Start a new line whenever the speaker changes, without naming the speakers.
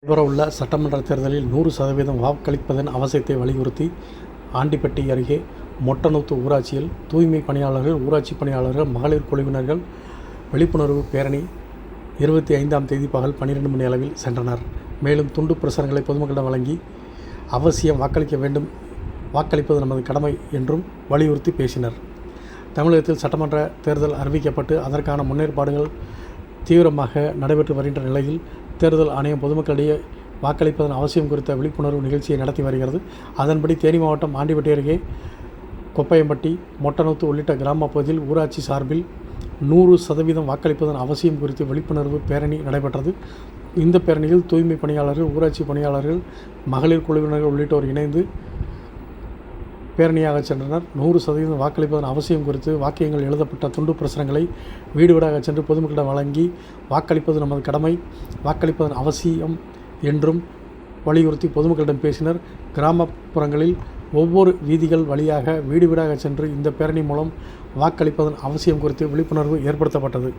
நடைபெறவுள்ள சட்டமன்ற தேர்தலில் 100% வாக்களிப்பதன் அவசியத்தை வலியுறுத்தி ஆண்டிப்பட்டி அருகே மொட்டநூத்து ஊராட்சியில் தூய்மை பணியாளர்கள், ஊராட்சி பணியாளர்கள், மகளிர் குழுவினர்கள் விழிப்புணர்வு பேரணி 25ஆம் தேதி பகல் 12 மணி அளவில் சென்றனர். மேலும் துண்டு பிரசுரங்களை பொதுமக்களிடம் வழங்கி அவசியம் வாக்களிக்க வேண்டும், வாக்களிப்பது நமது கடமை என்றும் வலியுறுத்தி பேசினர். தமிழகத்தில் சட்டமன்ற தேர்தல் அறிவிக்கப்பட்டு அதற்கான முன்னேற்பாடுகள் தீவிரமாக நடைபெற்று வருகின்ற நிலையில் தேர்தல் ஆணையம் பொதுமக்களிடையே வாக்களிப்பதன் அவசியம் குறித்த விழிப்புணர்வு நிகழ்ச்சியை நடத்தி வருகிறது. அதன்படி தேனி மாவட்டம் ஆண்டிப்பட்டி அருகே கொப்பையம்பட்டி, மொட்டநூத்து உள்ளிட்ட கிராம பகுதியில் ஊராட்சி சார்பில் 100% வாக்களிப்பதன் அவசியம் குறித்து விழிப்புணர்வு பேரணி நடைபெற்றது. இந்த பேரணியில் தூய்மை பணியாளர்கள், ஊராட்சி பணியாளர்கள், மகளிர் குழுவினர்கள் உள்ளிட்டோர் இணைந்து பேரணியாக சென்றனர். 100% வாக்களிப்பதன் அவசியம் குறித்து வாக்கியங்கள் எழுதப்பட்ட துண்டு பிரசுரங்களை வீடு வீடாக சென்று பொதுமக்களிடம் வழங்கி வாக்களிப்பது நமது கடமை, வாக்களிப்பதன் அவசியம் என்றும் வலியுறுத்தி பொதுமக்களிடம் பேசினர். கிராமப்புறங்களில் ஒவ்வொரு வீதிகள் வழியாக வீடு வீடாக சென்று இந்த பேரணி மூலம் வாக்களிப்பதன் அவசியம் குறித்து விழிப்புணர்வு ஏற்படுத்தப்பட்டது.